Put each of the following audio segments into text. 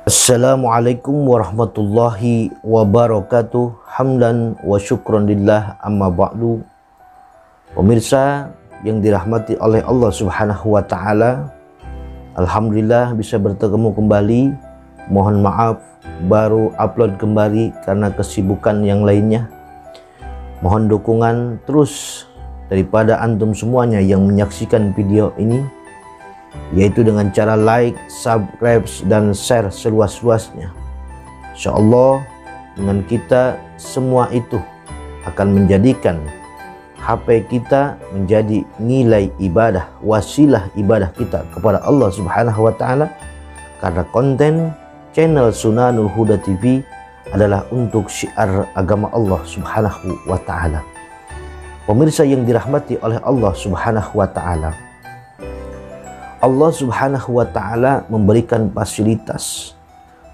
Assalamualaikum warahmatullahi wabarakatuh. Hamdan wa syukran lillah, amma ba'du. Pemirsa yang dirahmati oleh Allah Subhanahu wa taala, alhamdulillah bisa bertemu kembali. Mohon maaf baru upload kembali karena kesibukan yang lainnya. Mohon dukungan terus daripada antum semuanya yang menyaksikan video ini, yaitu dengan cara like, subscribe, dan share seluas-luasnya. InsyaAllah dengan kita semua itu akan menjadikan HP kita menjadi nilai ibadah, wasilah ibadah kita kepada Allah Subhanahu wa taala, karena konten channel Sunanul Huda TV adalah untuk syiar agama Allah Subhanahu wa taala. Pemirsa yang dirahmati oleh Allah Subhanahu wa taala, Allah Subhanahu wa taala memberikan fasilitas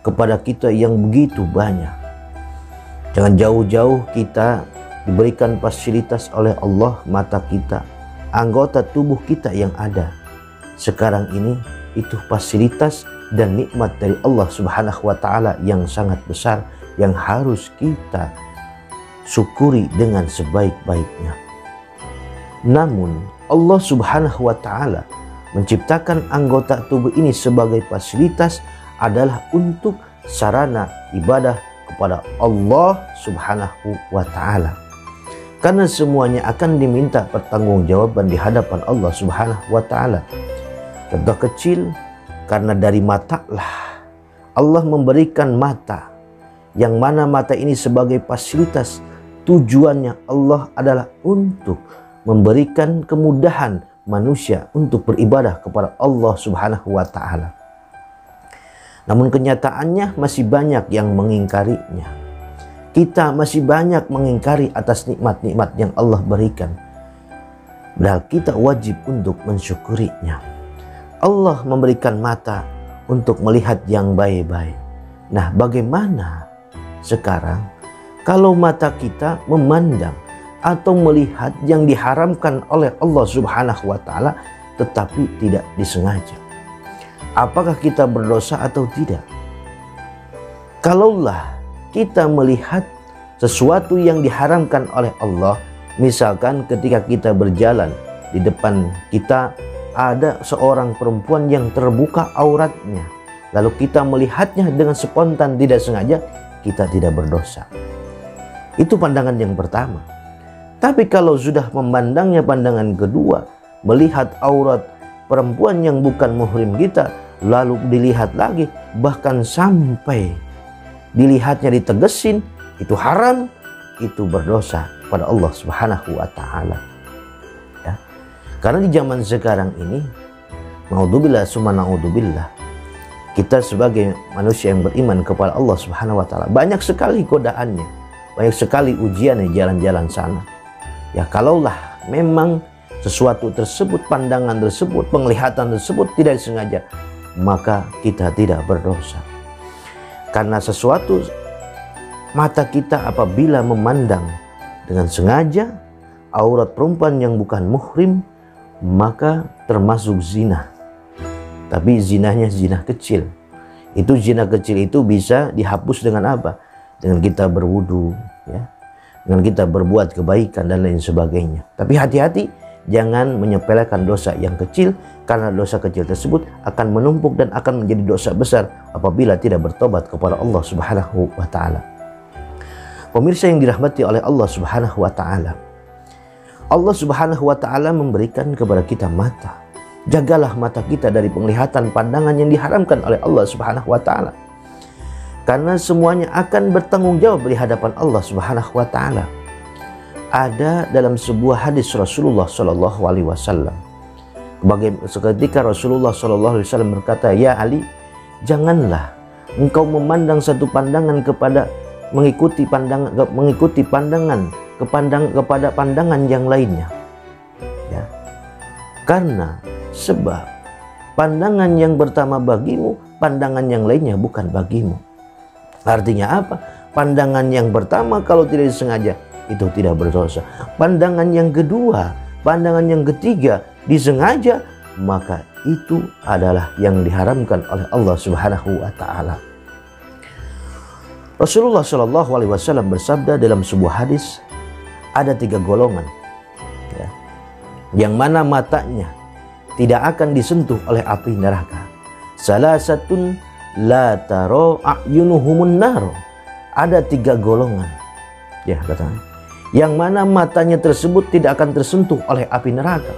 kepada kita yang begitu banyak. Jangan jauh-jauh kita diberikan fasilitas oleh Allah, mata kita, anggota tubuh kita yang ada sekarang ini, itu fasilitas dan nikmat dari Allah Subhanahu wa taala yang sangat besar, yang harus kita syukuri dengan sebaik-baiknya. Namun Allah Subhanahu wa taala menciptakan anggota tubuh ini sebagai fasilitas adalah untuk sarana ibadah kepada Allah Subhanahu wa taala. Karena semuanya akan diminta pertanggungjawaban di hadapan Allah Subhanahu wa taala. Contoh kecil, karena dari mata lah Allah memberikan mata, yang mana mata ini sebagai fasilitas, tujuannya Allah adalah untuk memberikan kemudahan manusia untuk beribadah kepada Allah Subhanahu wa taala. Namun kenyataannya masih banyak yang mengingkarinya. Kita masih banyak mengingkari atas nikmat-nikmat yang Allah berikan. Padahal kita wajib untuk mensyukurinya. Allah memberikan mata untuk melihat yang baik-baik. Nah, bagaimana sekarang kalau mata kita memandang atau melihat yang diharamkan oleh Allah Subhanahu wa taala tetapi tidak disengaja? Apakah kita berdosa atau tidak? Kalaulah kita melihat sesuatu yang diharamkan oleh Allah, misalkan ketika kita berjalan, di depan kita ada seorang perempuan yang terbuka auratnya, lalu kita melihatnya dengan spontan tidak sengaja, kita tidak berdosa. Itu pandangan yang pertama. Tapi kalau sudah memandangnya pandangan kedua, melihat aurat perempuan yang bukan muhrim kita, lalu dilihat lagi, bahkan sampai dilihatnya ditegesin, itu haram, itu berdosa pada Allah Subhanahu wa taala. Ya. Karena di zaman sekarang ini, naudzubillah summa naudzubillah, kita sebagai manusia yang beriman kepada Allah Subhanahu wa taala, banyak sekali godaannya, banyak sekali ujiannya jalan-jalan sana. Ya, kalaulah memang sesuatu tersebut, pandangan tersebut, penglihatan tersebut tidak disengaja, maka kita tidak berdosa. Karena sesuatu mata kita apabila memandang dengan sengaja aurat perempuan yang bukan muhrim, maka termasuk zina. Tapi zinanya zina kecil. Itu zina kecil itu bisa dihapus dengan apa? Dengan kita berwudu, ya, dengan kita berbuat kebaikan dan lain sebagainya. Tapi hati-hati, jangan menyepelekan dosa yang kecil, karena dosa kecil tersebut akan menumpuk dan akan menjadi dosa besar apabila tidak bertobat kepada Allah Subhanahu wa taala. Pemirsa yang dirahmati oleh Allah Subhanahu wa taala, Allah Subhanahu wa taala memberikan kepada kita mata. Jagalah mata kita dari penglihatan pandangan yang diharamkan oleh Allah Subhanahu wa taala. Karena semuanya akan bertanggung jawab di hadapan Allah Subhanahu wa taala. Ada dalam sebuah hadis Rasulullah sallallahu alaihi wasallam, ketika Rasulullah sallallahu alaihi wasallam berkata, "Ya Ali, janganlah engkau memandang satu pandangan kepada mengikuti pandangan kepada pandangan yang lainnya." Ya. Karena sebab pandangan yang pertama bagimu, pandangan yang lainnya bukan bagimu. Artinya apa? Pandangan yang pertama kalau tidak disengaja itu tidak berdosa. Pandangan yang kedua, pandangan yang ketiga disengaja, maka itu adalah yang diharamkan oleh Allah Subhanahu wa taala. Rasulullah Shallallahu Alaihi Wasallam bersabda dalam sebuah hadis, ada 3 golongan, ya, yang mana matanya tidak akan disentuh oleh api neraka. Salah satun la taro a'yunuhumun naro. Ada 3 golongan, ya katanya, yang mana matanya tersebut tidak akan tersentuh oleh api neraka.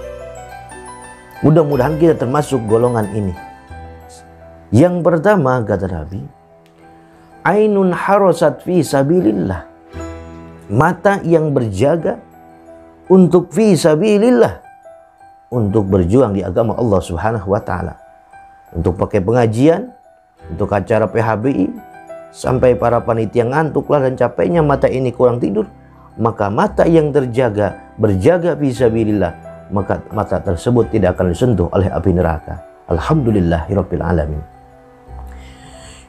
Mudah-mudahan kita termasuk golongan ini. Yang pertama kata Nabi, ainun harasat fi sabilillah. Mata yang berjaga untuk fi sabilillah, untuk berjuang di agama Allah Subhanahu wa taala. Untuk pakai pengajian, untuk acara PHBI, sampai para panitia ngantuklah dan capeknya mata ini kurang tidur, maka mata yang terjaga, berjaga fi sabilillah, maka mata tersebut tidak akan disentuh oleh api neraka. Alhamdulillahirabbil alamin.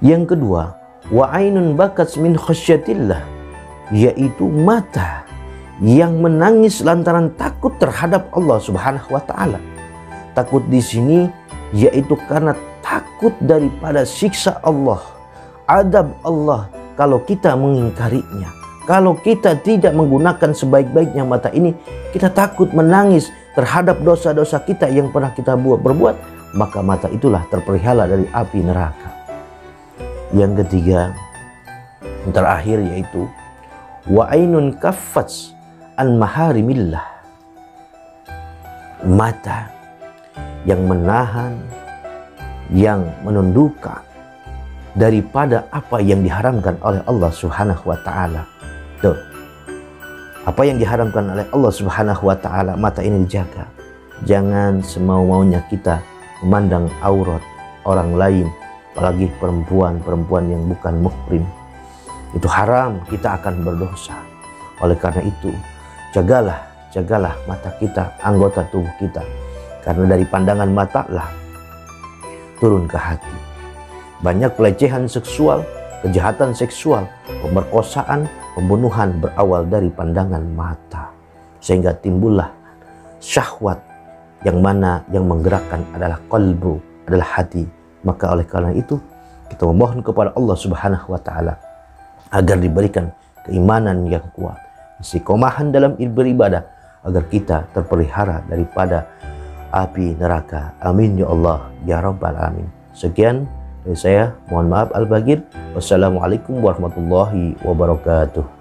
Yang kedua, wa ainun bakat min khasyatillah, yaitu mata yang menangis lantaran takut terhadap Allah Subhanahu wa taala. Takut di sini yaitu karena takut daripada siksa Allah, adab Allah kalau kita mengingkarinya. Kalau kita tidak menggunakan sebaik-baiknya mata ini, kita takut menangis terhadap dosa-dosa kita yang pernah kita berbuat, maka mata itulah terpelihara dari api neraka. Yang ketiga, yang terakhir, yaitu wa ainun kaffats an maharimillah. Mata yang menahan, yang menundukkan daripada apa yang diharamkan oleh Allah Subhanahu wa taala. Tuh. Apa yang diharamkan oleh Allah Subhanahu wa taala, mata ini dijaga. Jangan semau-maunya kita memandang aurat orang lain, apalagi perempuan yang bukan muhrim. Itu haram, kita akan berdosa. Oleh karena itu, jagalah mata kita, anggota tubuh kita. Karena dari pandangan mata lah turun ke hati. Banyak pelecehan seksual, kejahatan seksual, pemerkosaan, pembunuhan berawal dari pandangan mata. Sehingga timbullah syahwat, yang mana yang menggerakkan adalah qalbu, adalah hati. Maka oleh karena itu kita memohon kepada Allah Subhanahu wa taala agar diberikan keimanan yang kuat, istiqomahan dalam beribadah, agar kita terpelihara daripada api neraka. Amin ya Allah ya rabbal alamin. Sekian dari saya, mohon maaf al-baghir. Wassalamualaikum warahmatullahi wabarakatuh.